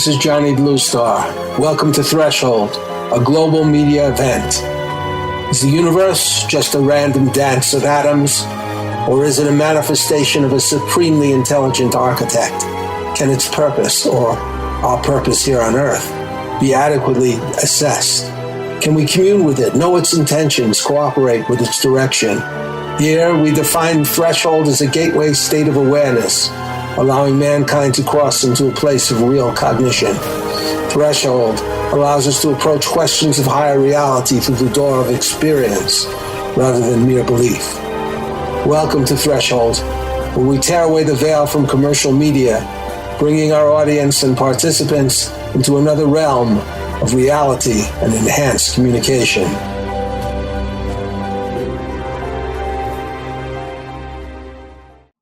This is Johnny Bluestar. Welcome to Threshold, a global media event. Is the universe just a random dance of atoms, or is it a manifestation of a supremely intelligent architect? Can its purpose, or our purpose here on Earth, be adequately assessed? Can we commune with it, know its intentions, cooperate with its direction? Here, we define threshold as a gateway state of awareness, allowing mankind to cross into a place of real cognition. Threshold allows us to approach questions of higher reality through the door of experience, rather than mere belief. Welcome to Threshold, where we tear away the veil from commercial media, bringing our audience and participants into another realm of reality and enhanced communication.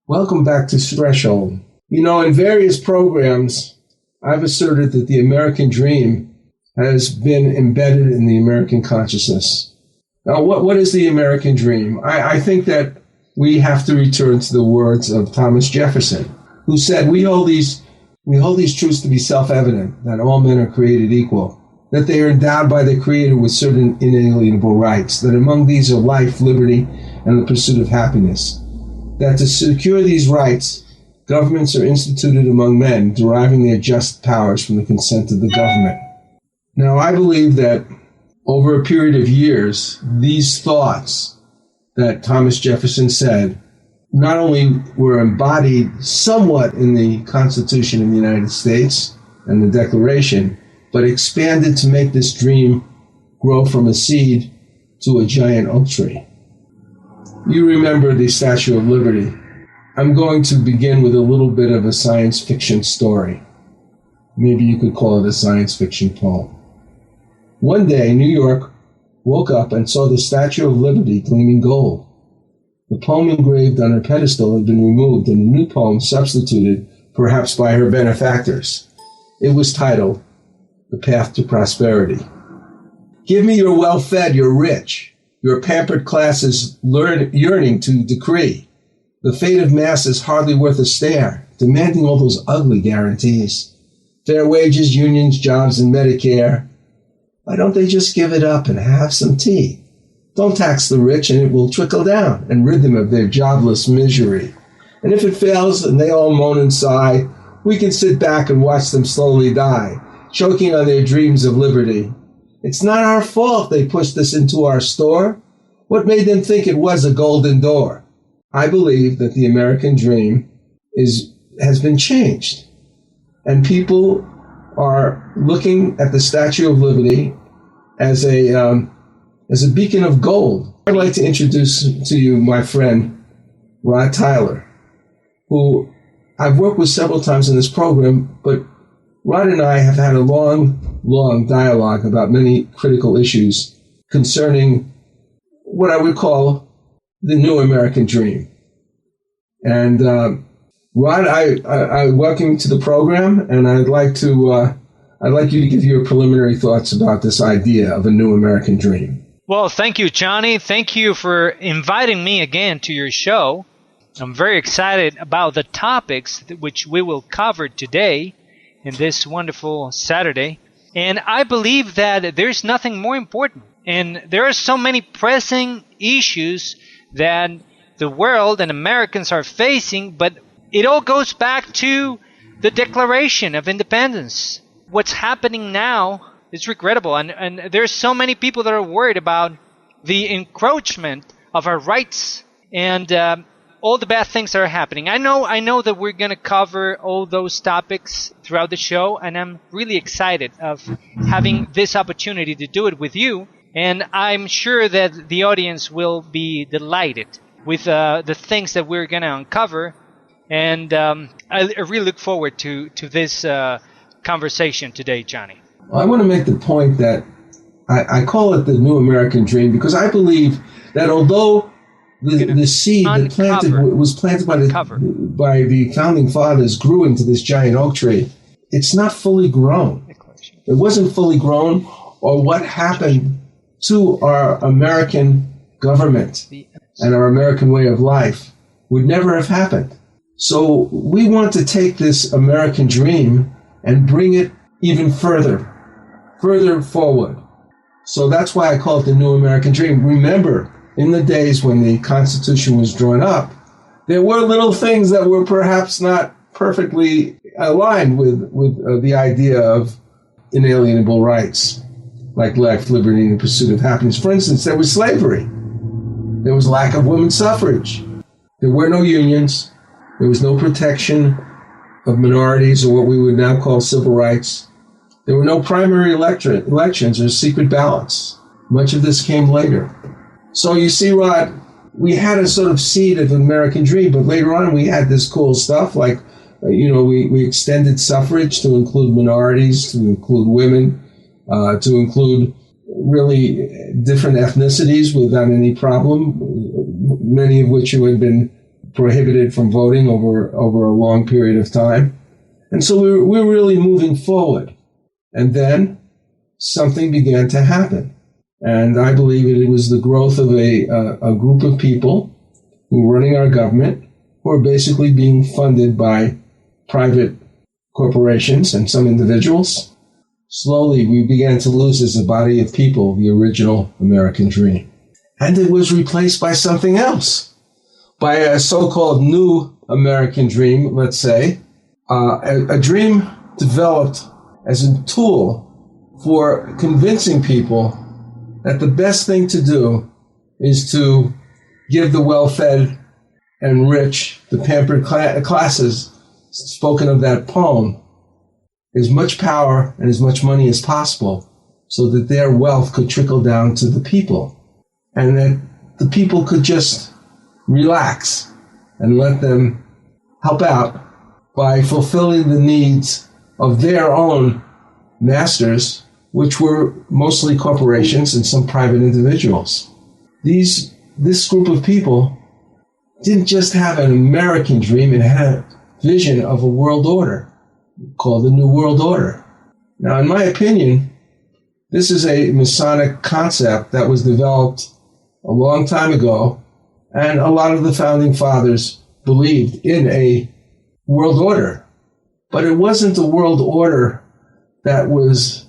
Welcome back to Threshold. You know, in various programs, I've asserted that the American dream has been embedded in the American consciousness. Now, what is the American dream? I think that we have to return to the words of Thomas Jefferson, who said, we hold these truths to be self-evident, that all men are created equal, that they are endowed by their Creator with certain inalienable rights, that among these are life, liberty, and the pursuit of happiness. That to secure these rights, governments are instituted among men, deriving their just powers from the consent of the government. Now, I believe that over a period of years, these thoughts that Thomas Jefferson said not only were embodied somewhat in the Constitution of the United States and the Declaration, but expanded to make this dream grow from a seed to a giant oak tree. You remember the Statue of Liberty. I'm going to begin with a little bit of a science fiction story. Maybe you could call it a science fiction poem. One day, New York woke up and saw the Statue of Liberty gleaming gold. The poem engraved on her pedestal had been removed and a new poem substituted, perhaps by her benefactors. It was titled, The Path to Prosperity. Give me your well-fed, your rich, your pampered classes yearning to decree. The fate of masses hardly worth a stare, demanding all those ugly guarantees. Fair wages, unions, jobs, and Medicare. Why don't they just give it up and have some tea? Don't tax the rich and it will trickle down and rid them of their jobless misery. And if it fails and they all moan and sigh, we can sit back and watch them slowly die, choking on their dreams of liberty. It's not our fault they pushed us into our store. What made them think it was a golden door? I believe that the American dream has been changed. And people are looking at the Statue of Liberty as a beacon of gold. I'd like to introduce to you my friend, Rod Tyler, who I've worked with several times in this program, but Rod and I have had a long dialogue about many critical issues concerning what I would call the new American dream. And Rod, I welcome you to the program, and I'd like you to give your preliminary thoughts about this idea of a new American dream. Well, thank you, Johnny. Thank you for inviting me again to your show. I'm very excited about the topics which we will cover today in this wonderful Saturday. And I believe that there's nothing more important. And there are so many pressing issues that the world and Americans are facing, but it all goes back to the Declaration of Independence. What's happening now is regrettable. And there's so many people that are worried about the encroachment of our rights and all the bad things that are happening. I know that we're going to cover all those topics throughout the show, and I'm really excited of having this opportunity to do it with you. And I'm sure that the audience will be delighted with the things that we're going to uncover. And I really look forward to this conversation today, Johnny. Well, I want to make the point that I call it the new American dream because I believe that although the seed that was planted by the founding fathers grew into this giant oak tree, it's not fully grown. It wasn't fully grown, or what happened to our American government and our American way of life would never have happened. So we want to take this American dream and bring it even further forward. So that's why I call it the New American Dream. Remember, in the days when the Constitution was drawn up, there were little things that were perhaps not perfectly aligned with the idea of inalienable rights, like life, liberty, and the pursuit of happiness. For instance, there was slavery. There was lack of women's suffrage. There were no unions. There was no protection of minorities, or what we would now call civil rights. There were no primary elections or secret ballots. Much of this came later. So you see, Rod, we had a sort of seed of an American dream, but later on we had this cool stuff like, we extended suffrage to include minorities, to include women, to include really different ethnicities without any problem, many of which had been prohibited from voting over a long period of time. And so we're really moving forward. And then something began to happen. And I believe it was the growth of a group of people who were running our government, who are basically being funded by private corporations and some individuals. Slowly, we began to lose as a body of people the original American dream. And it was replaced by something else, by a so-called new American dream, let's say, a dream developed as a tool for convincing people that the best thing to do is to give the well-fed and rich, the pampered classes, spoken of that poem, as much power and as much money as possible so that their wealth could trickle down to the people, and that the people could just relax and let them help out by fulfilling the needs of their own masters, which were mostly corporations and some private individuals. This group of people didn't just have an American dream, it had a vision of a world order called the New World Order. Now, in my opinion, this is a Masonic concept that was developed a long time ago, and a lot of the founding fathers believed in a world order. But it wasn't a world order that was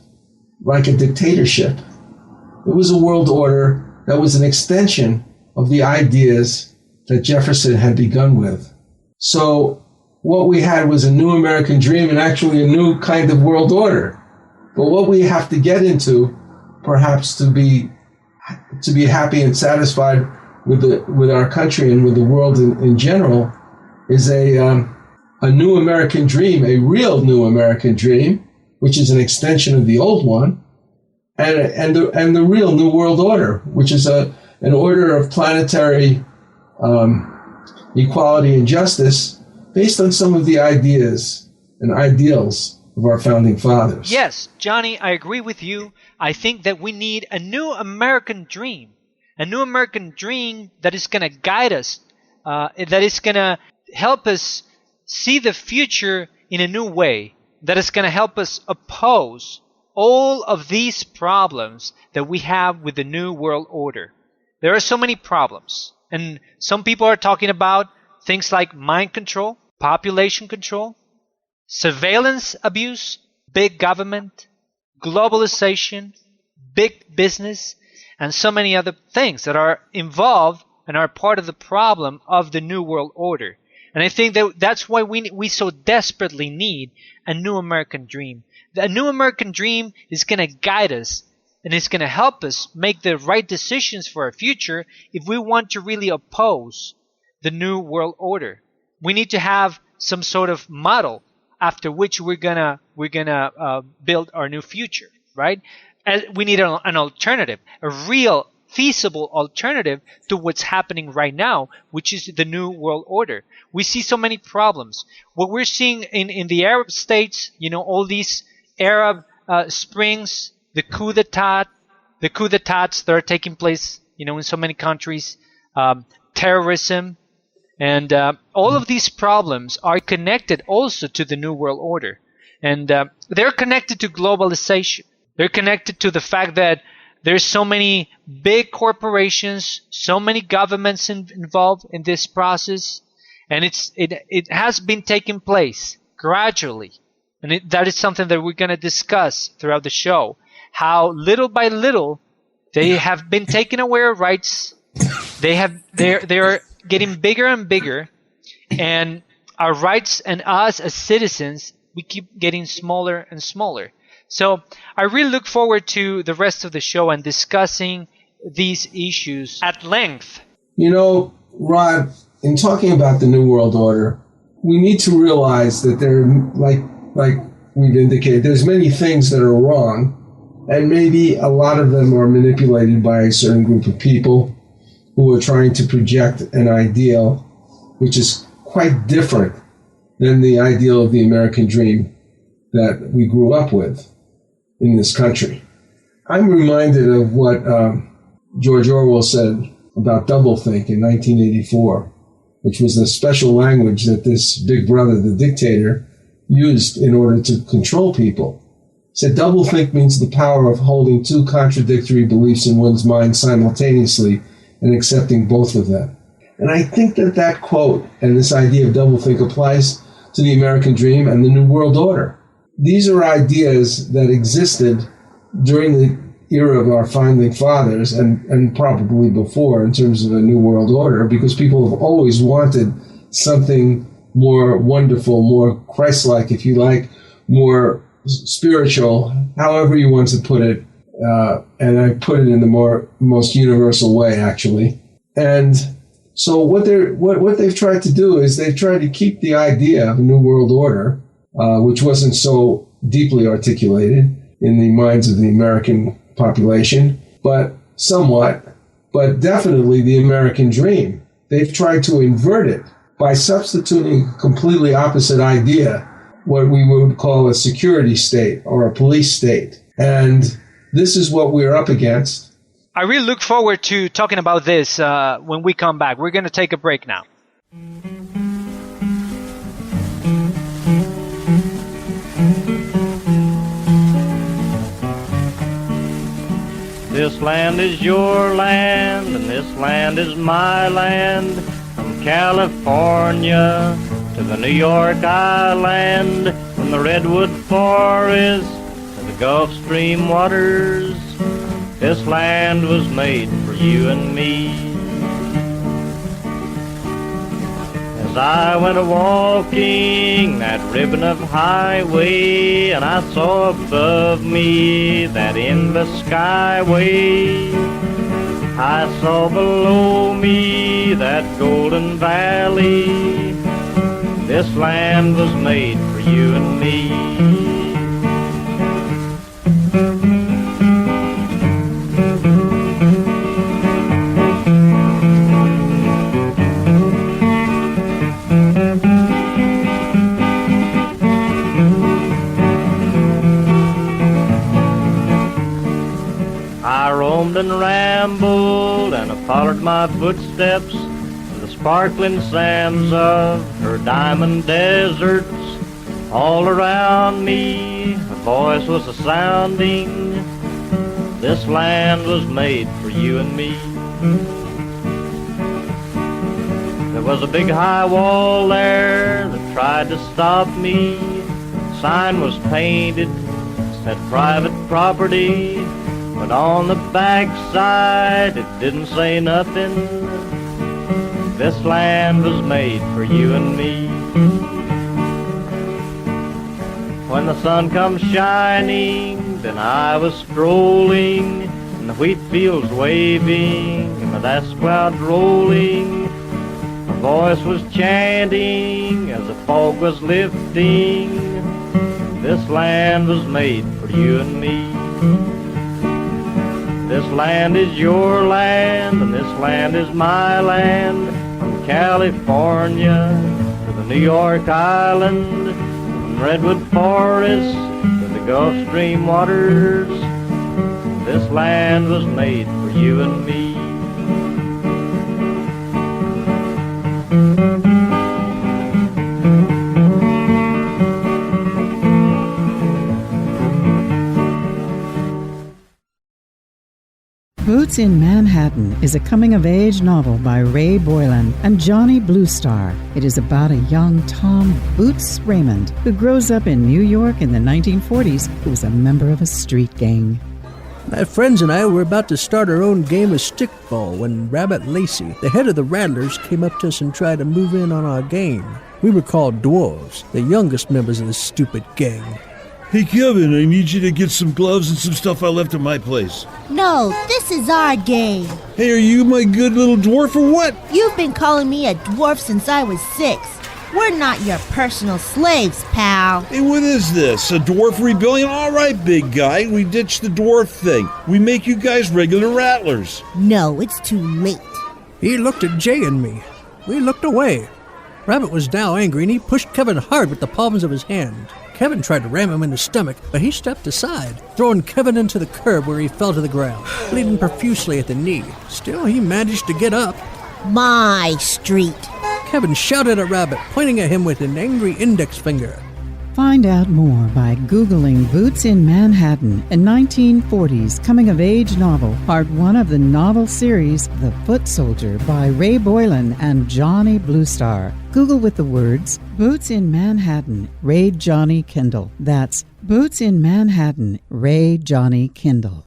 like a dictatorship. It was a world order that was an extension of the ideas that Jefferson had begun with. So what we had was a new American dream and actually a new kind of world order. But what we have to get into, perhaps to be happy and satisfied with our country and with the world in general, is a new American dream, a real new American dream, which is an extension of the old one, and the real New World Order, which is an order of planetary equality and justice based on some of the ideas and ideals of our founding fathers. Yes, Johnny, I agree with you. I think that we need a new American dream that is going to guide us, that is going to help us see the future in a new way, that is going to help us oppose all of these problems that we have with the New World Order. There are so many problems, and some people are talking about things like mind control, population control, surveillance abuse, big government, globalization, big business, and so many other things that are involved and are part of the problem of the New World Order. And I think that's why we so desperately need a new American dream. A new American dream is going to guide us, and it's going to help us make the right decisions for our future if we want to really oppose the New World Order. We need to have some sort of model after which we're gonna build our new future, right? We need an alternative, a real feasible alternative to what's happening right now, which is the New World Order. We see so many problems. What we're seeing in the Arab states, all these Arab springs, the coup d'etats that are taking place, in so many countries, terrorism, and all of these problems are connected also to the New World Order. And they're connected to globalization. They're connected to the fact that there's so many big corporations, so many governments involved in this process, and it has been taking place gradually. And that is something that we're going to discuss throughout the show. How little by little they have been taking away our rights. They are getting bigger and bigger, and our rights and us as citizens, we keep getting smaller and smaller. So I really look forward to the rest of the show and discussing these issues at length. You know, Rod, in talking about the New World Order, we need to realize that there, like we've indicated, there's many things that are wrong, and maybe a lot of them are manipulated by a certain group of people who are trying to project an ideal which is quite different than the ideal of the American dream that we grew up with in this country. I'm reminded of what George Orwell said about doublethink in 1984, which was the special language that this big brother, the dictator, used in order to control people. He said doublethink means the power of holding two contradictory beliefs in one's mind simultaneously and accepting both of them. And I think that quote and this idea of doublethink applies to the American dream and the New World Order. These are ideas that existed during the era of our founding fathers and probably before in terms of a New World Order, because people have always wanted something more wonderful, more Christ-like, if you like, more spiritual, however you want to put it. And I put it in the most universal way, actually. And so what they've tried to do is they've tried to keep the idea of a New World Order, which wasn't so deeply articulated in the minds of the American population, but definitely the American dream. They've tried to invert it by substituting a completely opposite idea, what we would call a security state or a police state. And this is what we're up against. I really look forward to talking about this when we come back. We're going to take a break now. This land is your land, and this land is my land. From California to the New York Island, from the redwood forest to the Gulf Stream waters, this land was made for you and me. As I went a-walking that ribbon of highway, and I saw above me that endless skyway, I saw below me that golden valley. This land was made for you and me. I roamed and rambled, and I followed my footsteps in the sparkling sands of her diamond deserts. All around me, a voice was a-sounding, this land was made for you and me. There was a big high wall there that tried to stop me. The sign was painted, said private property, but on the backside it didn't say nothing. This land was made for you and me. When the sun comes shining, then I was strolling in the wheat fields waving and the dust clouds rolling. A voice was chanting as the fog was lifting. This land was made for you and me. This land is your land, and this land is my land. From California to the New York Island, from redwood forests to the Gulf Stream waters, this land was made for you and me. Boots in Manhattan is a coming-of-age novel by Ray Boylan and Johnny Bluestar. It is about a young Tom Boots Raymond who grows up in New York in the 1940s who was a member of a street gang. My friends and I were about to start our own game of stickball when Rabbit Lacey, the head of the Rattlers, came up to us and tried to move in on our game. We were called dwarves, the youngest members of the stupid gang. Hey, Kevin, I need you to get some gloves and some stuff I left at my place. No, this is our game. Hey, are you my good little dwarf or what? You've been calling me a dwarf since I was 6. We're not your personal slaves, pal. Hey, what is this? A dwarf rebellion? All right, big guy, we ditched the dwarf thing. We make you guys regular rattlers. No, it's too late. He looked at Jay and me. We looked away. Rabbit was now angry and he pushed Kevin hard with the palms of his hand. Kevin tried to ram him in the stomach, but he stepped aside, throwing Kevin into the curb where he fell to the ground, bleeding profusely at the knee. Still, he managed to get up. My street. Kevin shouted at Rabbit, pointing at him with an angry index finger. Find out more by Googling Boots in Manhattan, a 1940s coming-of-age novel, part 1 of the novel series The Foot Soldier by Ray Boylan and Johnny Bluestar. Google with the words Boots in Manhattan, Ray Johnny Kindle. That's Boots in Manhattan, Ray Johnny Kindle.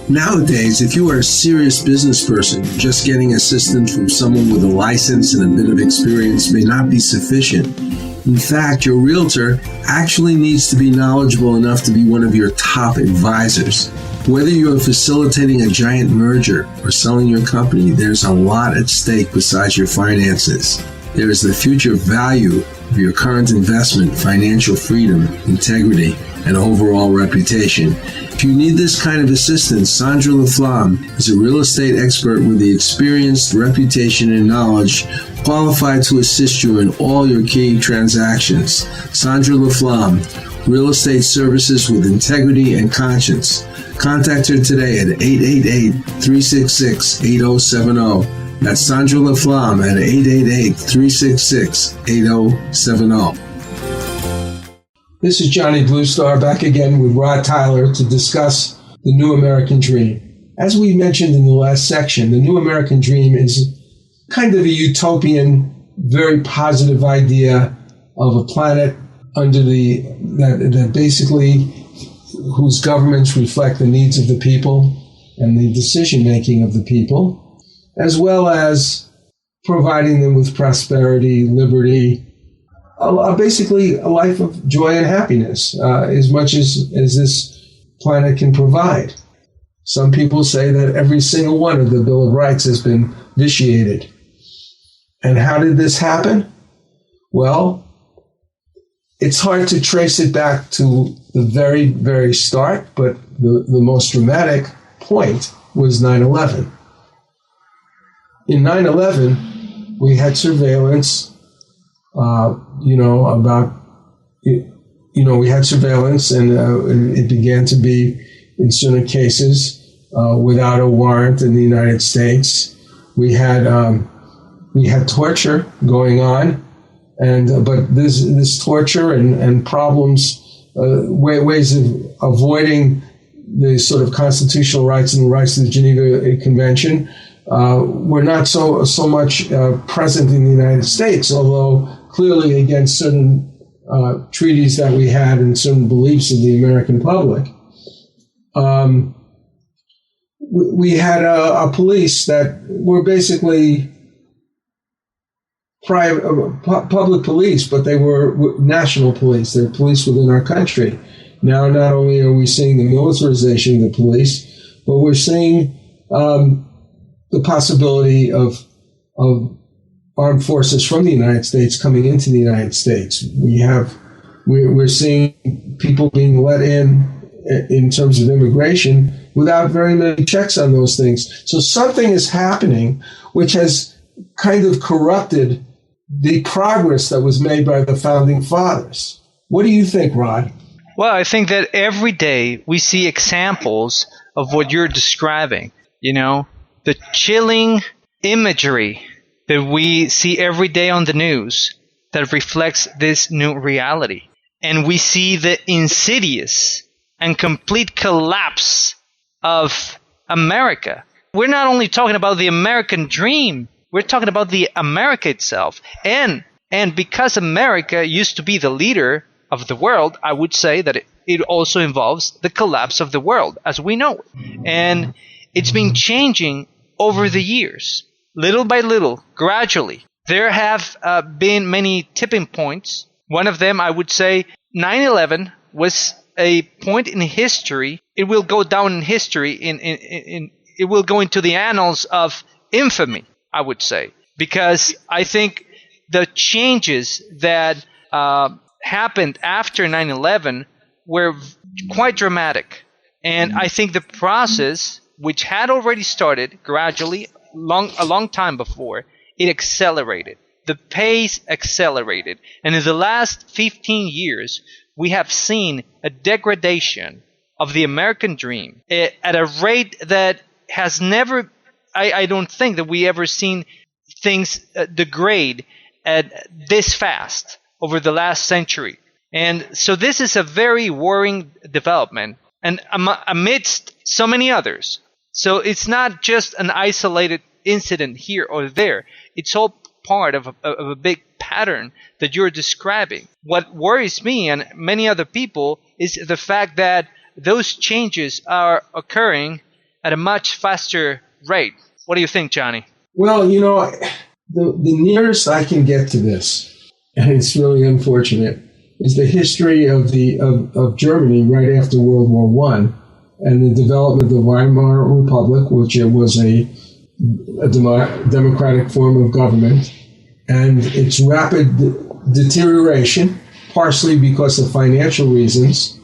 Nowadays, if you are a serious business person, just getting assistance from someone with a license and a bit of experience may not be sufficient. In fact, your realtor actually needs to be knowledgeable enough to be one of your top advisors. Whether you are facilitating a giant merger or selling your company, there's a lot at stake besides your finances. There is the future value of your current investment, financial freedom, integrity, and overall reputation. If you need this kind of assistance, Sandra LaFlamme is a real estate expert with the experience, reputation, and knowledge qualified to assist you in all your key transactions. Sandra LaFlamme, real estate services with integrity and conscience. Contact her today at 888-366-8070. That's Sandra LaFlamme at 888-366-8070. This is Johnny Bluestar back again with Rod Tyler to discuss the New American Dream. As we mentioned in the last section, the New American Dream is kind of a utopian, very positive idea of a planet under that basically whose governments reflect the needs of the people and the decision-making of the people, as well as providing them with prosperity, liberty, basically a life of joy and happiness, as much as this planet can provide. Some people say that every single one of the Bill of Rights has been vitiated. And how did this happen? Well, it's hard to trace it back to the very, very start, but the most dramatic point was 9/11. In 9/11, we had surveillance, we had surveillance, and it began to be, in certain cases, without a warrant in the United States. We had torture going on, but this torture and problems, ways of avoiding the sort of constitutional rights and the rights of the Geneva Convention were not so much present in the United States, although clearly against certain treaties that we had and certain beliefs of the American public. We had a police that were basically public police, but they were national police. They're police within our country. Now, not only are we seeing the militarization of the police, but we're seeing the possibility of armed forces from the United States coming into the United States. We're seeing people being let in terms of immigration without very many checks on those things. So something is happening which has kind of corrupted the progress that was made by the founding fathers. What do you think, Rod? Well, I think that every day we see examples of what you're describing. The chilling imagery that we see every day on the news that reflects this new reality. And we see the insidious and complete collapse of America. We're not only talking about the American dream, we're talking about the America itself. And because America used to be the leader of the world, I would say that it also involves the collapse of the world as we know it. And it's been changing over the years, little by little, gradually. There have been many tipping points. One of them, I would say, 9/11 was a point in history. It will go down in history. It will go into the annals of infamy, I would say, because I think the changes that happened after 9/11 were quite dramatic. And I think the process, which had already started gradually a long time before, it accelerated. The pace accelerated. And in the last 15 years, we have seen a degradation of the American dream at a rate that has never, I don't think that we ever seen things degrade at this fast over the last century. And so this is a very worrying development, and amidst so many others. So it's not just an isolated incident here or there. It's all part of a big pattern that you're describing. What worries me and many other people is the fact that those changes are occurring at a much faster rate. What do you think, Johnny? Well, the nearest I can get to this, and it's really unfortunate, is the history of Germany right after World War I and the development of the Weimar Republic, which was a democratic form of government, and its rapid deterioration, partially because of financial reasons,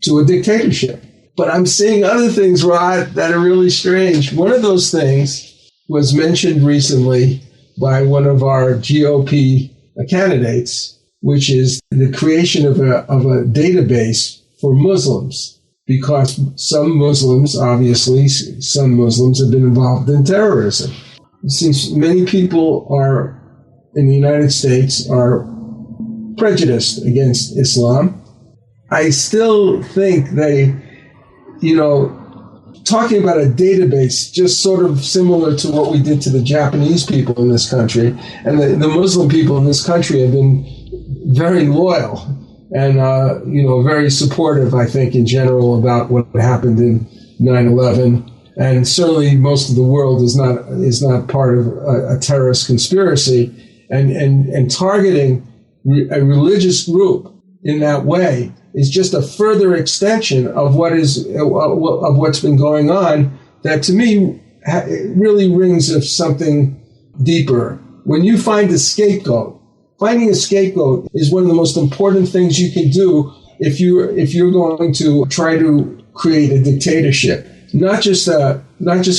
to a dictatorship. But I'm seeing other things, Rod, that are really strange. One of those things was mentioned recently by one of our GOP candidates, which is the creation of a database for Muslims, because some Muslims have been involved in terrorism. Since many people in the United States are prejudiced against Islam, I still think talking about a database, just sort of similar to what we did to the Japanese people in this country, and the Muslim people in this country have been very loyal and, very supportive, I think, in general about what happened in 9/11. And certainly most of the world is not part of a terrorist conspiracy, and targeting a religious group in that way is just a further extension of what's been going on. That to me really rings of something deeper. When you find a scapegoat, finding a scapegoat is one of the most important things you can do if you're going to try to create a dictatorship. Not just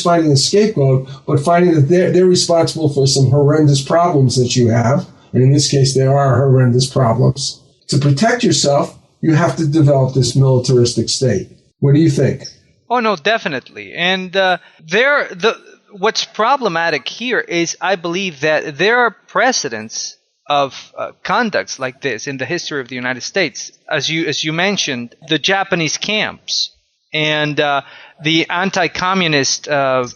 finding a scapegoat, but finding that they're responsible for some horrendous problems that you have, and in this case, there are horrendous problems. To protect yourself, you have to develop this militaristic state. What do you think? Oh no, definitely. And what's problematic here is, I believe that there are precedents of conducts like this in the history of the United States, as you mentioned, the Japanese camps and the anti-communist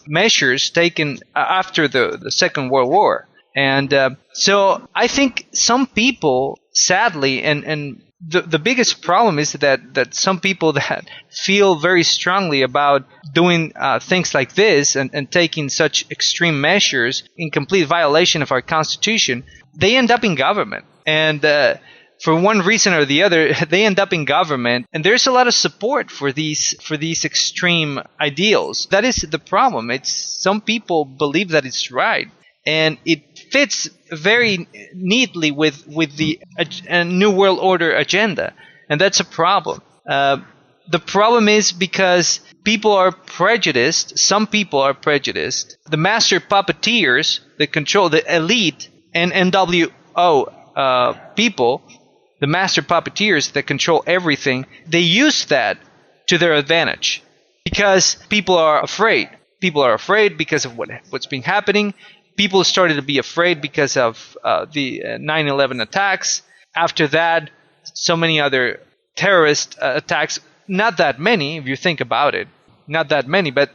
measures taken after the Second World War. And so I think some people, sadly, and the biggest problem is that some people that feel very strongly about doing things like this and taking such extreme measures in complete violation of our Constitution, they end up in government. And for one reason or the other, they end up in government, and there's a lot of support for these extreme ideals. That is the problem. Some people believe that it's right, and it fits very neatly with the New World Order agenda, and that's a problem. The problem is because people are prejudiced. Some people are prejudiced. The master puppeteers that control the elite and NWO people, the master puppeteers that control everything, they use that to their advantage because people are afraid. People are afraid because of what's been happening. People started to be afraid because of the 9/11 attacks. After that, so many other terrorist attacks. Not that many, if you think about it. Not that many, but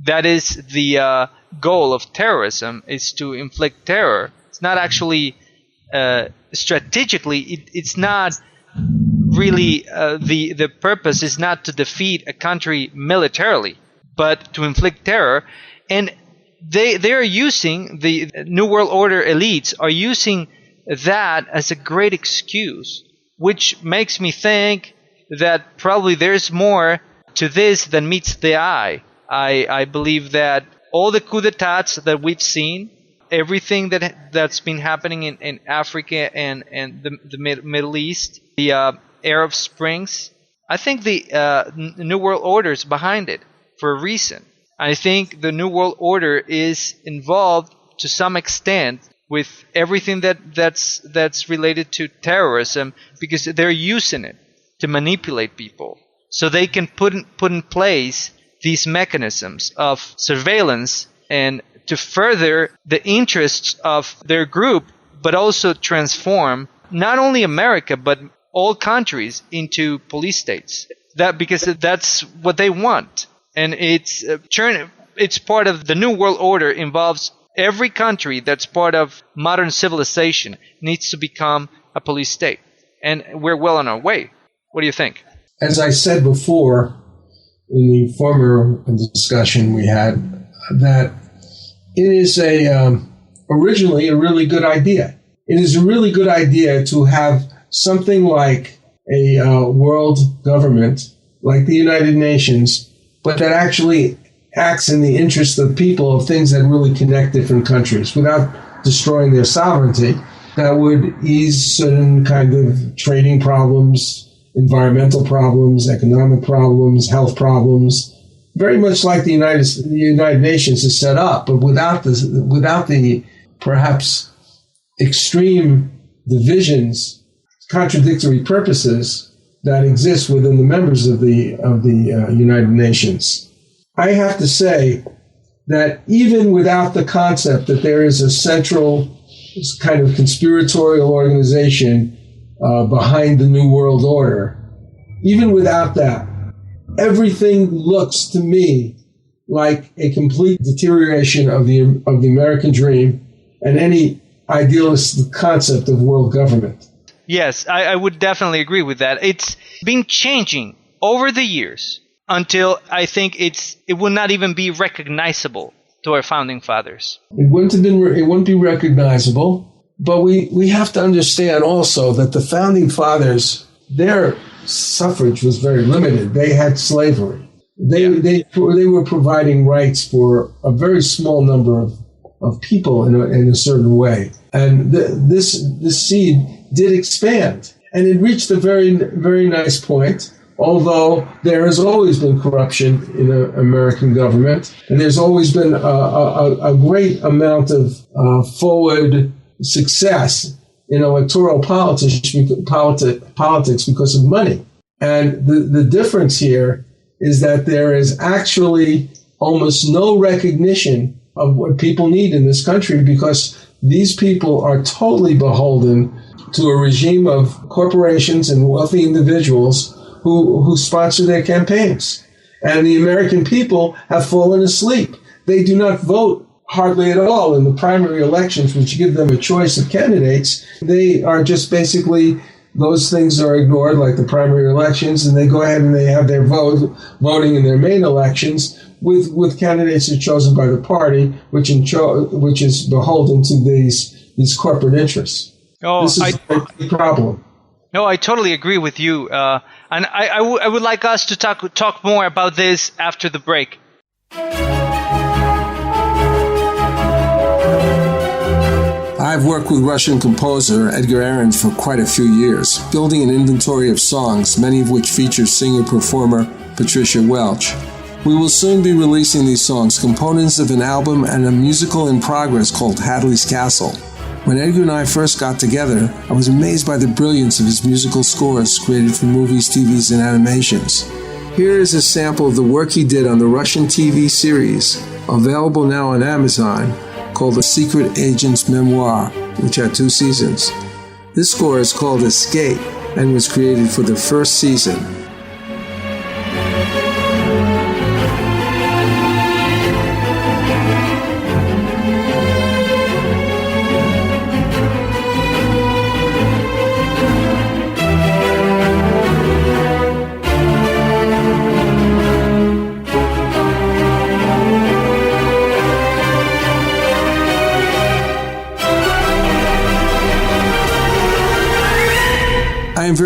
that is the goal of terrorism, is to inflict terror. It's not actually strategically, it's not really the purpose is not to defeat a country militarily, but to inflict terror. And they are using, the New World Order elites are using that as a great excuse, which makes me think that probably there's more to this than meets the eye. I believe that all the coup d'etats that we've seen, everything that's been happening in Africa and the Middle East, the Arab Springs, I think the New World Order is behind it for a reason. I think the New World Order is involved to some extent with everything that's related to terrorism, because they're using it to manipulate people, so they can put in place these mechanisms of surveillance and to further the interests of their group, but also transform not only America but all countries into police states. Because that's what they want. And it's part of the New World Order, involves every country that's part of modern civilization needs to become a police state. And we're well on our way. What do you think? As I said before in the former discussion we had, that it is originally a really good idea. It is a really good idea to have something like a world government, like the United Nations, but that actually acts in the interest of people, of things that really connect different countries without destroying their sovereignty. That would ease certain kind of trading problems, environmental problems, economic problems, health problems, very much like the United Nations is set up, but without the perhaps extreme divisions, contradictory purposes that exist within the members of the United Nations. I have to say that even without the concept that there is a central kind of conspiratorial organization behind the New World Order, even without that, everything looks to me like a complete deterioration of the American dream and any idealistic concept of world government. Yes, I would definitely agree with that. It's been changing over the years until I think it will not even be recognizable to our founding fathers. It wouldn't be recognizable, but we have to understand also that the founding fathers, their suffrage was very limited. They had slavery. They were providing rights for a very small number of people in a certain way. And this seed did expand, and it reached a very, very nice point, although there has always been corruption in the American government, and there's always been a great amount of forward success in electoral politics because of money. And the difference here is that there is actually almost no recognition of what people need in this country, because these people are totally beholden to a regime of corporations and wealthy individuals who sponsor their campaigns. And the American people have fallen asleep. They do not vote hardly at all in the primary elections, which give them a choice of candidates. They are just basically, those things are ignored, like the primary elections, and they go ahead and they have their voting in their main elections with candidates that are chosen by the party, which is beholden to these corporate interests. This is a big problem. No, I totally agree with you. And I would like us to talk more about this after the break. I've worked with Russian composer Edgar Ahrens for quite a few years, building an inventory of songs, many of which feature singer-performer Patricia Welch. We will soon be releasing these songs, components of an album and a musical in progress called Hadley's Castle. When Edgar and I first got together, I was amazed by the brilliance of his musical scores created for movies, TVs, and animations. Here is a sample of the work he did on the Russian TV series, available now on Amazon, called The Secret Agent's Memoir, which had 2 seasons. This score is called Escape and was created for the first season.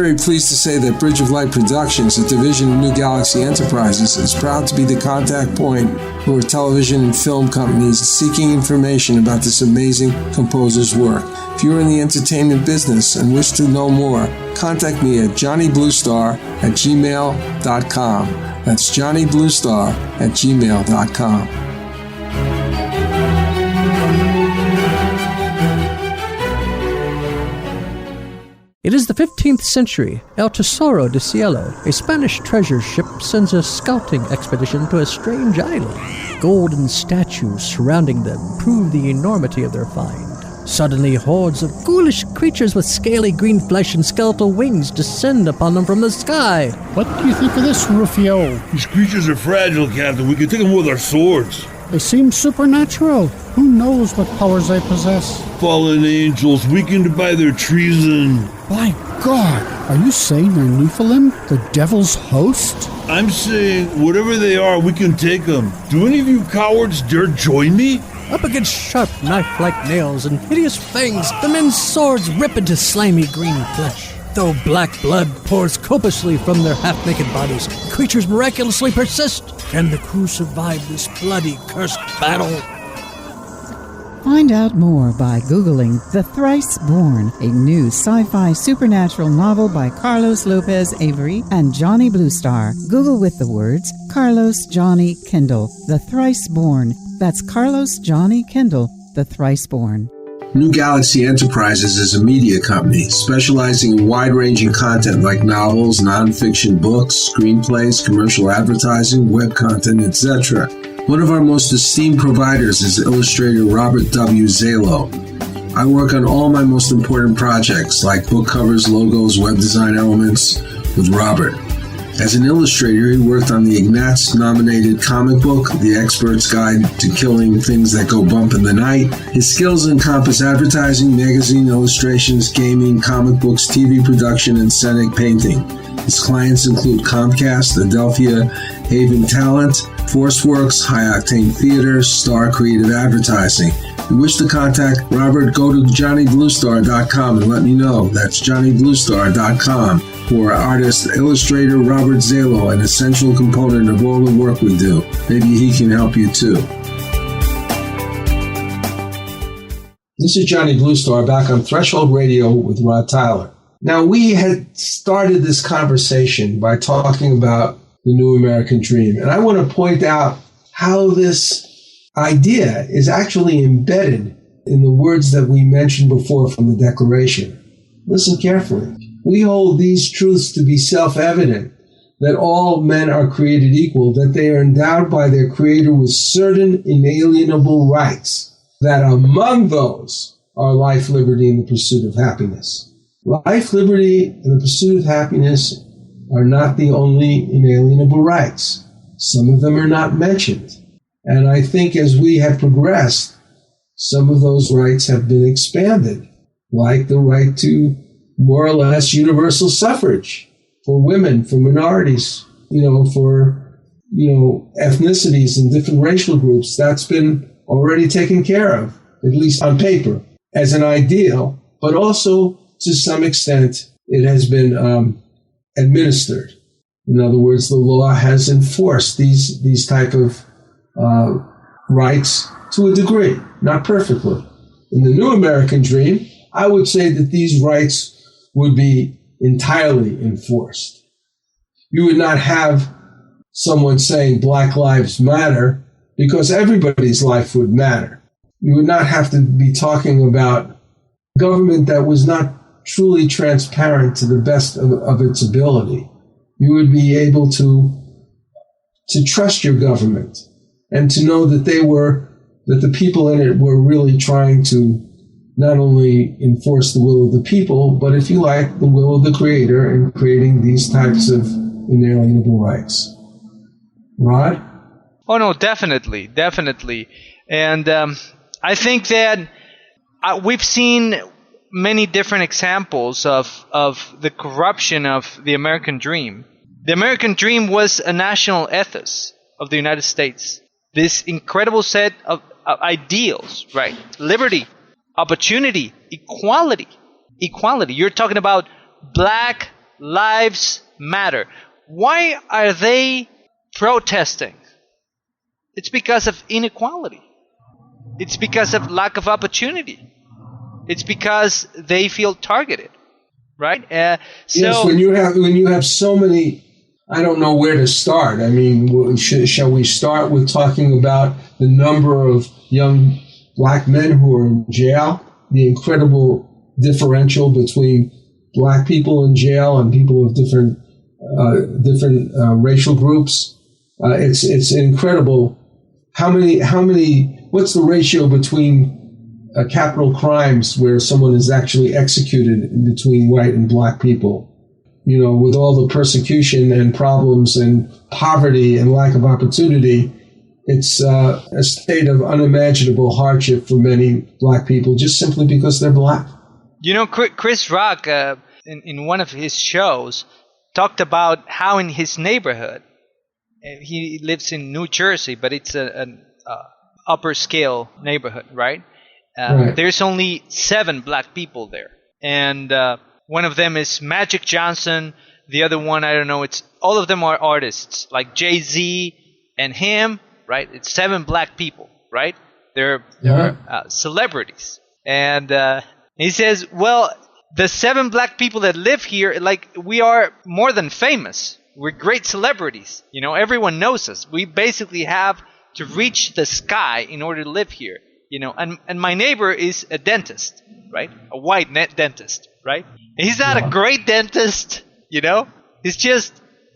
very pleased to say that Bridge of Light Productions, a division of New Galaxy Enterprises, is proud to be the contact point for television and film companies seeking information about this amazing composer's work. If you're in the entertainment business and wish to know more, contact me at johnnybluestar@gmail.com. That's johnnybluestar@gmail.com. It is the 15th century. El Tesoro de Cielo, a Spanish treasure ship, sends a scouting expedition to a strange island. Golden statues surrounding them prove the enormity of their find. Suddenly, hordes of ghoulish creatures with scaly green flesh and skeletal wings descend upon them from the sky. What do you think of this, Rufio? These creatures are fragile, Captain. We can take them with our swords. They seem supernatural. Who knows what powers they possess? Fallen angels, weakened by their treason. By God, are you saying they're Nephilim, the devil's host? I'm saying, whatever they are, we can take them. Do any of you cowards dare join me? Up against sharp knife-like nails and hideous fangs, the men's swords rip into slimy green flesh. Though black blood pours copiously from their half-naked bodies, the creatures miraculously persist. Can the crew survive this bloody, cursed battle? Find out more by Googling The Thrice Born, a new sci-fi supernatural novel by Carlos Lopez Avery and Johnny Bluestar. Google with the words Carlos Johnny Kendall, The Thrice Born. That's Carlos Johnny Kendall, The Thrice Born. New Galaxy Enterprises is a media company specializing in wide-ranging content like novels, nonfiction books, screenplays, commercial advertising, web content, etc. One of our most esteemed providers is illustrator Robert W. Zalo. I work on all my most important projects like book covers, logos, web design elements with Robert. As an illustrator, he worked on the Ignatz-nominated comic book, The Expert's Guide to Killing Things That Go Bump in the Night. His skills encompass advertising, magazine illustrations, gaming, comic books, TV production, and scenic painting. His clients include Comcast, Adelphia, Haven Talent, ForceWorks, High Octane Theater, Star Creative Advertising. If you wish to contact Robert, go to johnnybluestar.com and let me know. That's johnnybluestar.com. For artist, illustrator Robert Zalo, an essential component of all the work we do. Maybe he can help you too. This is Johnny Bluestar back on Threshold Radio with Rod Tyler. Now, we had started this conversation by talking about the New American Dream, and I want to point out how this idea is actually embedded in the words that we mentioned before from the Declaration. Listen carefully. We hold these truths to be self-evident, that all men are created equal, that they are endowed by their Creator with certain inalienable rights, that among those are life, liberty, and the pursuit of happiness. Life, liberty, and the pursuit of happiness are not the only inalienable rights. Some of them are not mentioned. And I think as we have progressed, some of those rights have been expanded, like the right to more or less universal suffrage for women, for minorities, for ethnicities and different racial groups. That's been already taken care of, at least on paper, as an ideal, but also to some extent it has been administered. In other words, the law has enforced these type of rights to a degree, not perfectly. In the New American Dream, I would say that these rights would be entirely enforced. You would not have someone saying Black Lives Matter because everybody's life would matter. You would not have to be talking about government that was not truly transparent to the best of its ability. You would be able to trust your government and to know that the people in it were really trying to not only enforce the will of the people, but if you like, the will of the Creator in creating these types of inalienable rights. Rod? Oh, no, definitely. And I think that we've seen many different examples of the corruption of the American dream. The American dream was a national ethos of the United States. This incredible set of ideals, right? Liberty, opportunity, equality. You're talking about black lives matter. Why are they protesting? It's because of inequality. It's because of lack of opportunity. It's because they feel targeted, right? Yes, when you have so many, I don't know where to start. I mean, shall we start with talking about the number of young black men who are in jail, the incredible differential between black people in jail and people of different racial groups? It's incredible. What's the ratio between capital crimes where someone is actually executed between white and black people? You know, with all the persecution and problems and poverty and lack of opportunity, it's a state of unimaginable hardship for many black people just simply because they're black. You know, Chris Rock, in one of his shows, talked about how in his neighborhood, he lives in New Jersey, but it's an upper scale neighborhood, right? Right. There's only 7 black people there. And one of them is Magic Johnson. The other one, I don't know. All of them are artists, like Jay-Z and him, right? It's 7 black people, right? They're celebrities. And he says, well, the 7 black people that live here, like, we are more than famous. We're great celebrities. You know, everyone knows us. We basically have to reach the sky in order to live here. You know, and my neighbor is a dentist, right? A white dentist, right? And he's not a great dentist, you know? He's just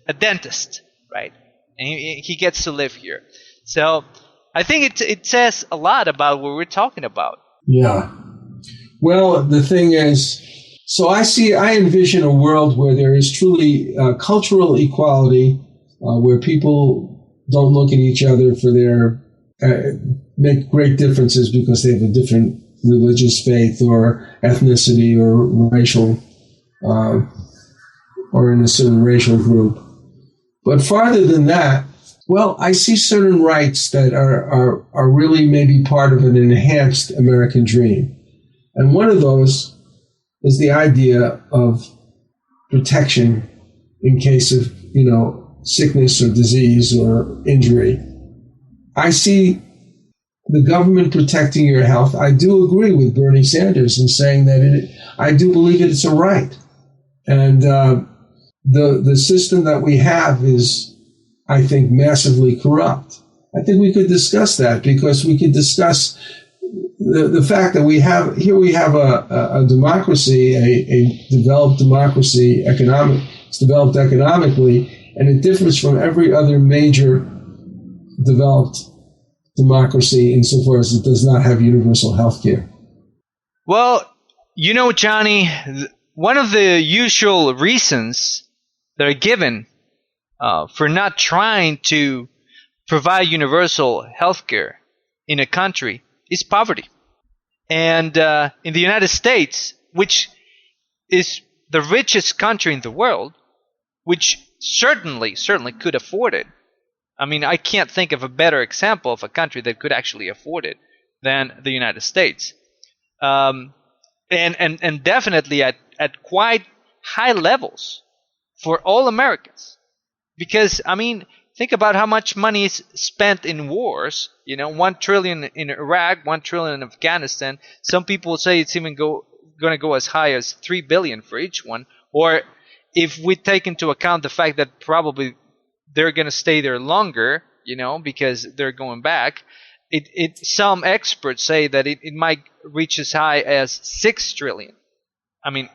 a dentist, right? And he gets to live here. So I think it says a lot about what we're talking about. Yeah. Well, the thing is, so I envision a world where there is truly cultural equality, where people don't look at each other for their make great differences because they have a different religious faith or ethnicity or racial or in a certain racial group. But farther than that, well, I see certain rights that are really maybe part of an enhanced American dream. And one of those is the idea of protection in case of, sickness or disease or injury. I see the government protecting your health. I do agree with Bernie Sanders in saying that I do believe it's a right. And the system that we have is, I think, massively corrupt. I think we could discuss that because we could discuss the fact that we have a democracy, a developed democracy, it's developed economically, and it differs from every other major developed democracy insofar as it does not have universal health care. Well, Johnny, one of the usual reasons that are given for not trying to provide universal health care in a country is poverty. And in the United States, which is the richest country in the world, which certainly could afford it. I mean, I can't think of a better example of a country that could actually afford it than the United States. And definitely at quite high levels for all Americans. Because, I mean, think about how much money is spent in wars. $1 trillion in Iraq, $1 trillion in Afghanistan. Some people say it's even going to go as high as $3 billion for each one. Or if we take into account the fact that probably they're going to stay there longer, because they're going back, some experts say that it might reach as high as $6 trillion. I mean,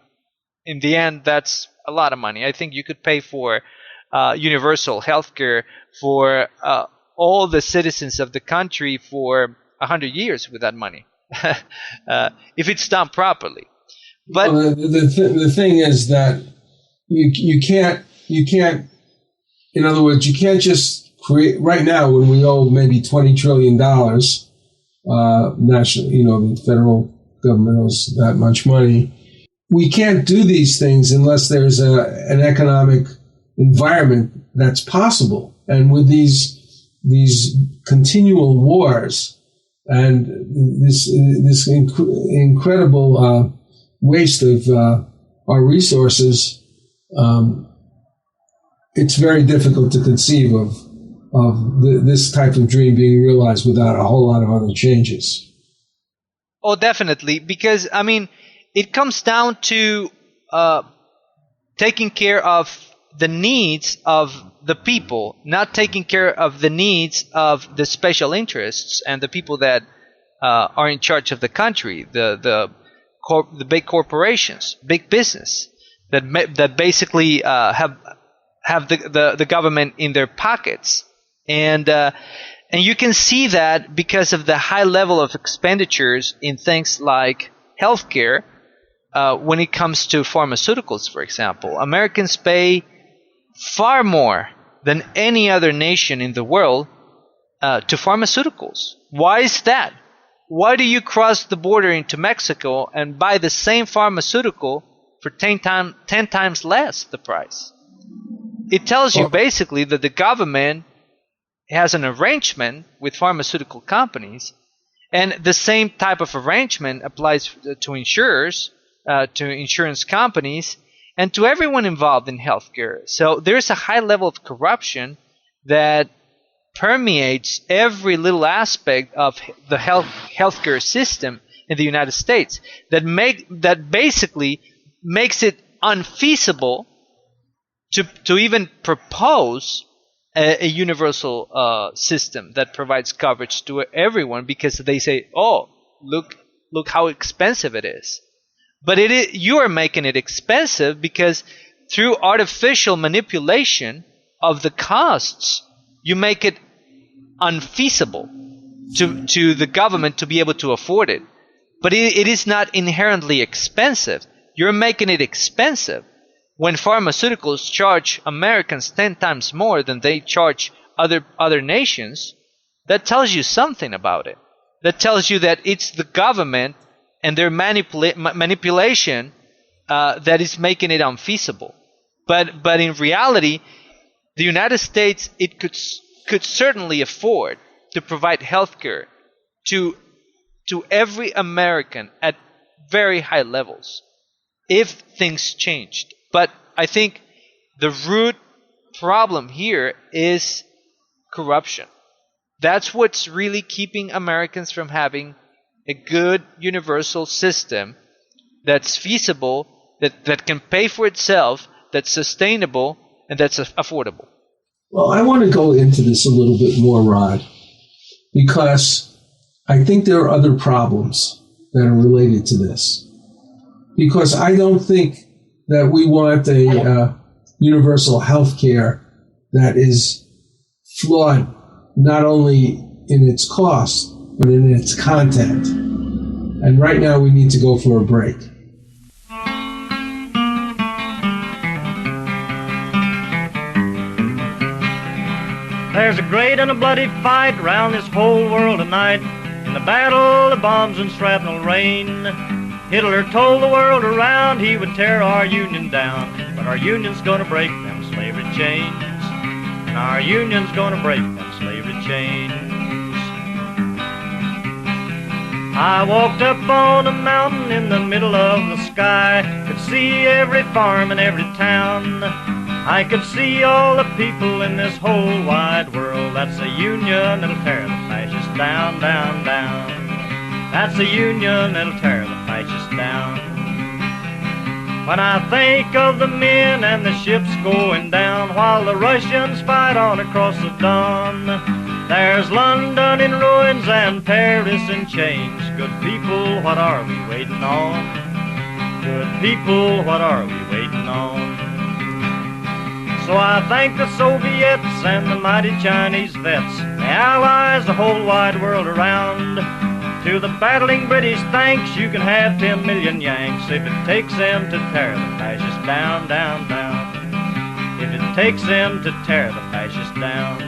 in the end, that's a lot of money. I think you could pay for universal health care for all the citizens of the country for 100 years with that money, if it's done properly. But the thing is that you can't. In other words, you can't just create right now when we owe maybe $20 trillion. National, the federal government owes that much money. We can't do these things unless there's an economic environment that's possible. And with these continual wars and this incredible waste of our resources, it's very difficult to conceive of this type of dream being realized without a whole lot of other changes. Oh, definitely, because I mean, it comes down to taking care of the needs of the people, not taking care of the needs of the special interests and the people that are in charge of the country, the big corporations, big business that basically have the government in their pockets, and you can see that because of the high level of expenditures in things like healthcare. When it comes to pharmaceuticals, for example, Americans pay far more than any other nation in the world to pharmaceuticals. Why is that? Why do you cross the border into Mexico and buy the same pharmaceutical for 10 times less the price? It tells you basically that the government has an arrangement with pharmaceutical companies, and the same type of arrangement applies to insurers, to insurance companies, and to everyone involved in healthcare. So there's a high level of corruption that permeates every little aspect of the healthcare system in the United States that basically makes it unfeasible to even propose a universal system that provides coverage to everyone, because they say, oh, look how expensive it is. But you are making it expensive because through artificial manipulation of the costs, you make it unfeasible to the government to be able to afford it. But it is not inherently expensive. You're making it expensive. When pharmaceuticals charge Americans 10 times more than they charge other nations, that tells you something about it. That tells you that it's the government and their manipulation that is making it unfeasible. But in reality, the United States, it could certainly afford to provide healthcare to every American at very high levels if things changed. But I think the root problem here is corruption. That's what's really keeping Americans from having a good universal system that's feasible, that can pay for itself, that's sustainable, and that's affordable. Well, I want to go into this a little bit more, Rod, because I think there are other problems that are related to this. Because I don't think that we want a universal health care that is flawed not only in its cost, but in its content. And right now we need to go for a break. There's a great and a bloody fight round this whole world tonight. In the battle of bombs and shrapnel rain, Hitler told the world around he would tear our union down. But our union's gonna break them slavery chains. And our union's gonna break them slavery chains. I walked up on a mountain in the middle of the sky, could see every farm and every town. I could see all the people in this whole wide world. That's a union that'll tear the fascists down, down, down. That's a union that'll tear the fascists down. When I think of the men and the ships going down while the Russians fight on across the Don, there's London in ruins and Paris in chains. Good people, what are we waiting on? Good people, what are we waiting on? So I thank the Soviets and the mighty Chinese vets, the Allies, the whole wide world around. To the battling British, thanks, you can have 10 million Yanks if it takes them to tear the fascists down, down, down. If it takes them to tear the fascists down.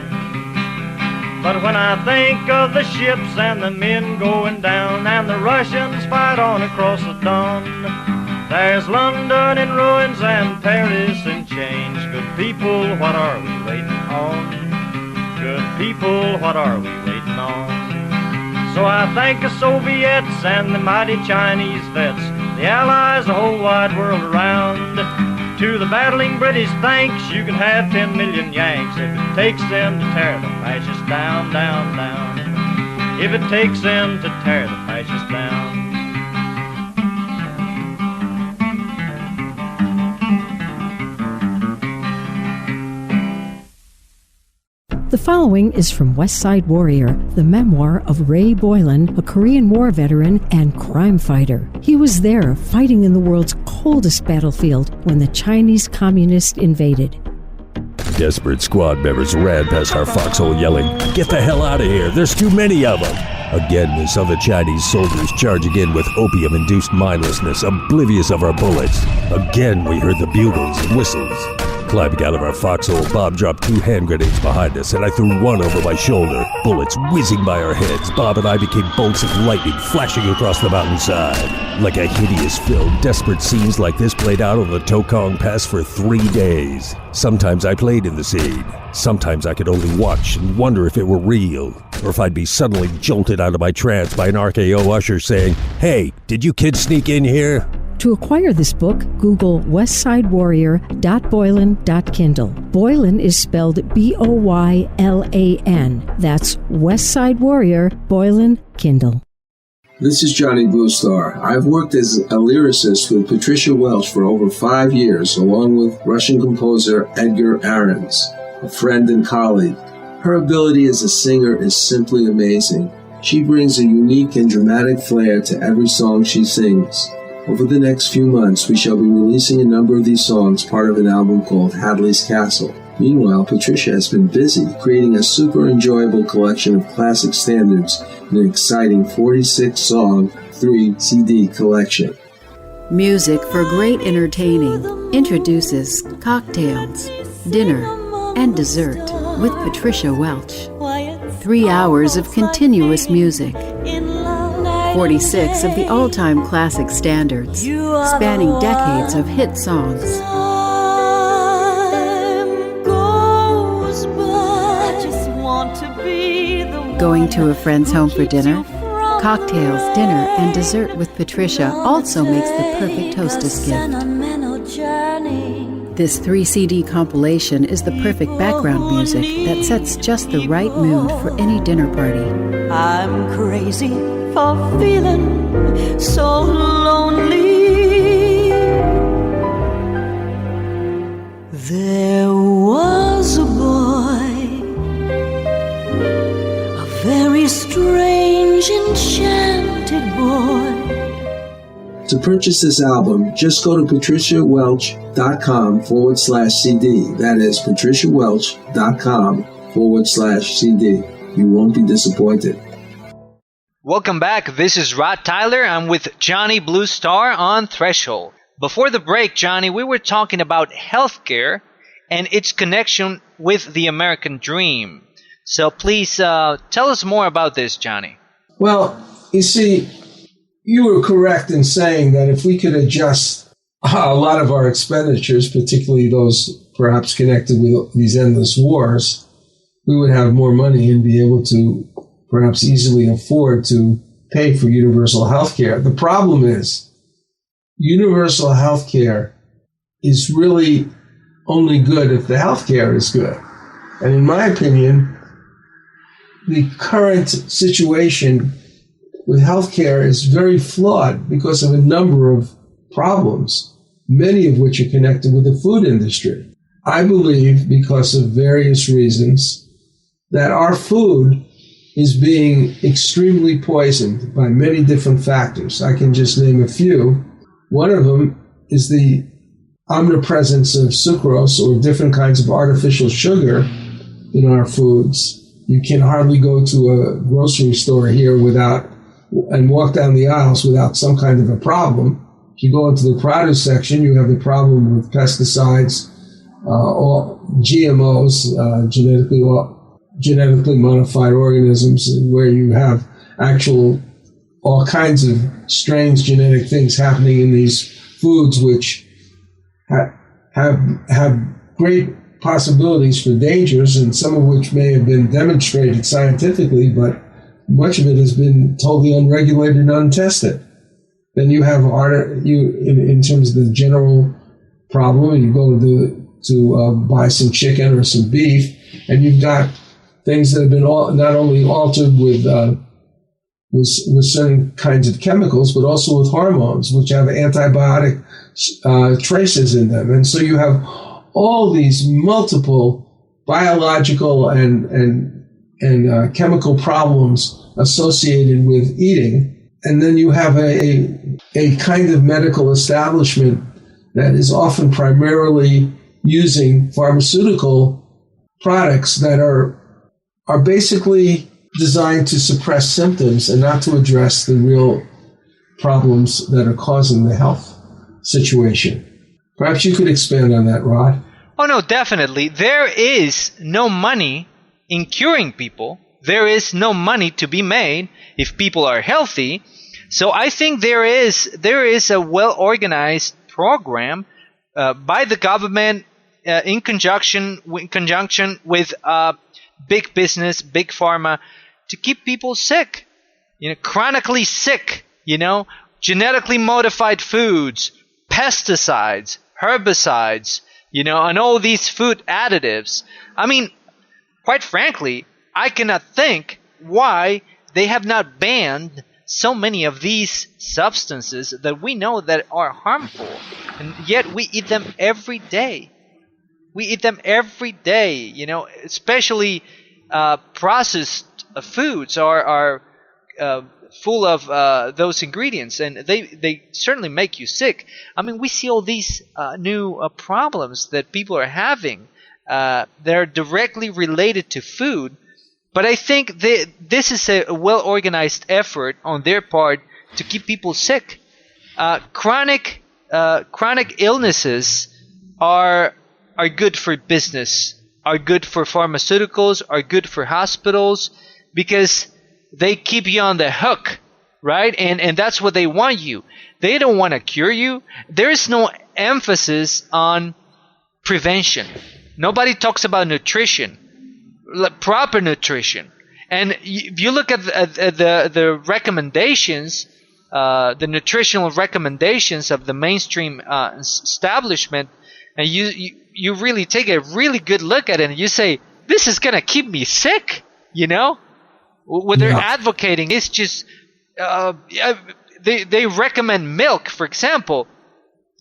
But when I think of the ships and the men going down and the Russians fight on across the Don, there's London in ruins and Paris in chains. Good people, what are we waiting on? Good people, what are we waiting on? So I thank the Soviets and the mighty Chinese vets, the Allies, the whole wide world around. To the battling British, thanks, you can have 10 million Yanks if it takes them to tear the fascists down, down, down. If it takes them to tear the fascists down. The following is from West Side Warrior, the memoir of Ray Boylan, a Korean War veteran and crime fighter. He was there fighting in the world's coldest battlefield when the Chinese communists invaded. Desperate squad members ran past our foxhole yelling, "Get the hell out of here, there's too many of them!" Again, we saw the Chinese soldiers charging in with opium-induced mindlessness, oblivious of our bullets. Again, we heard the bugles and whistles. Climbing out of our foxhole, Bob dropped 2 hand grenades behind us, and I threw one over my shoulder. Bullets whizzing by our heads, Bob and I became bolts of lightning flashing across the mountainside. Like a hideous film, desperate scenes like this played out on the Tokong Pass for 3 days. Sometimes I played in the scene. Sometimes I could only watch and wonder if it were real, or if I'd be suddenly jolted out of my trance by an RKO usher saying, "Hey, did you kids sneak in here?" To acquire this book, Google westsidewarrior.boylan.kindle. Boylan is spelled Boylan. That's West Side Warrior, Boylan, Kindle. This is Johnny Bluestar. I've worked as a lyricist with Patricia Welch for over 5 years, along with Russian composer Edgar Ahrens, a friend and colleague. Her ability as a singer is simply amazing. She brings a unique and dramatic flair to every song she sings. Over the next few months, we shall be releasing a number of these songs, part of an album called Hadley's Castle. Meanwhile, Patricia has been busy creating a super enjoyable collection of classic standards in an exciting 46-song, 3-CD collection. Music for great entertaining introduces Cocktails, Dinner, and Dessert with Patricia Welch. 3 hours of continuous music. 46 of the all-time classic standards, spanning decades of hit songs. Going to a friend's home for dinner? Cocktails, Dinner, and Dessert with Patricia also makes the perfect hostess gift. This 3-CD compilation is the perfect background music that sets just the right mood for any dinner party. I'm crazy for feeling so lonely. There was a boy, a very strange, enchanted boy. To purchase this album, just go to patriciawelch.com/CD. That is patriciawelch.com/CD. You won't be disappointed. Welcome back. This is Rod Tyler. I'm with Johnny Bluestar on Threshold. Before the break, Johnny, we were talking about healthcare and its connection with the American dream. So please tell us more about this, Johnny. Well, you see, you were correct in saying that if we could adjust a lot of our expenditures, particularly those perhaps connected with these endless wars, we would have more money and be able to perhaps easily afford to pay for universal health care. The problem is, universal health care is really only good if the health care is good. And in my opinion, the current situation with health care is very flawed because of a number of problems, many of which are connected with the food industry. I believe, because of various reasons, that our food is being extremely poisoned by many different factors. I can just name a few. One of them is the omnipresence of sucrose, or different kinds of artificial sugar, in our foods. You can hardly go to a grocery store here and walk down the aisles without some kind of a problem. If you go into the produce section, you have the problem with pesticides, or GMOs, genetically modified organisms, where you have all kinds of strange genetic things happening in these foods, which have great possibilities for dangers, and some of which may have been demonstrated scientifically, but much of it has been totally unregulated and untested. Then you have in terms of the general problem. You go to buy some chicken or some beef, and you've got things that have been not only altered with certain kinds of chemicals, but also with hormones, which have antibiotic traces in them. And so you have all these multiple biological and chemical problems associated with eating. And then you have a kind of medical establishment that is often primarily using pharmaceutical products that are basically designed to suppress symptoms and not to address the real problems that are causing the health situation. Perhaps you could expand on that, Rod. Oh, no, definitely. There is no money in curing people. There is no money to be made if people are healthy. So I think there is a well-organized program by the government in conjunction with big business, big pharma, to keep people sick, chronically sick, genetically modified foods, pesticides, herbicides, and all these food additives. I mean, quite frankly, I cannot think why they have not banned so many of these substances that we know that are harmful, and yet we eat them every day. We eat them every day, especially processed foods are full of those ingredients, and they certainly make you sick. I mean, we see all these new problems that people are having that are directly related to food. But I think this is a well-organized effort on their part to keep people sick. Chronic illnesses are good for business, are good for pharmaceuticals, are good for hospitals, because they keep you on the hook, right? And that's what they want you. They don't want to cure you. There is no emphasis on prevention. Nobody talks about nutrition. Proper nutrition. And if you look at the recommendations, the nutritional recommendations of the mainstream establishment, and you really take a really good look at it, and you say, this is going to keep me sick, What they're advocating is just, they recommend milk, for example,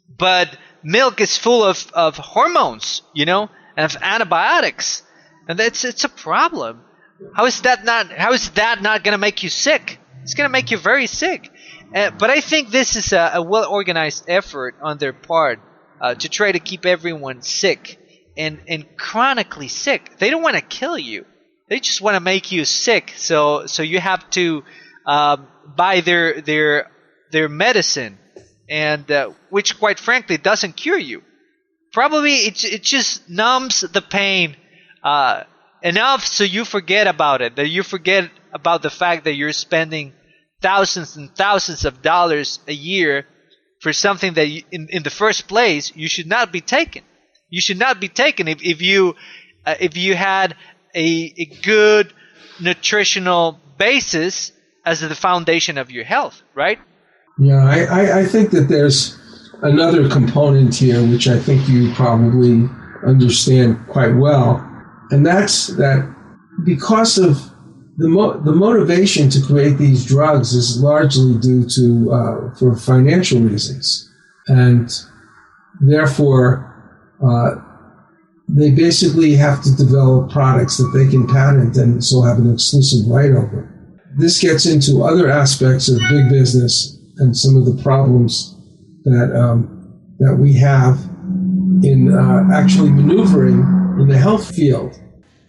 but milk is full of hormones, and of antibiotics. And it's a problem. How is that not going to make you sick? It's going to make you very sick. But I think this is a well-organized effort on their part to try to keep everyone sick and chronically sick. They don't want to kill you. They just want to make you sick. So you have to buy their medicine, and which, quite frankly, doesn't cure you. Probably it just numbs the pain enough so you forget about it, that you forget about the fact that you're spending thousands and thousands of dollars a year for something that in the first place you should not be taking. You should not be taken if you had a good nutritional basis as the foundation of your health, right? Yeah, I think that there's another component here which I think you probably understand quite well. And that's that because of the motivation to create these drugs is largely due to for financial reasons, and therefore they basically have to develop products that they can patent and so have an exclusive right over. This gets into other aspects of big business and some of the problems that we have in actually maneuvering in the health field.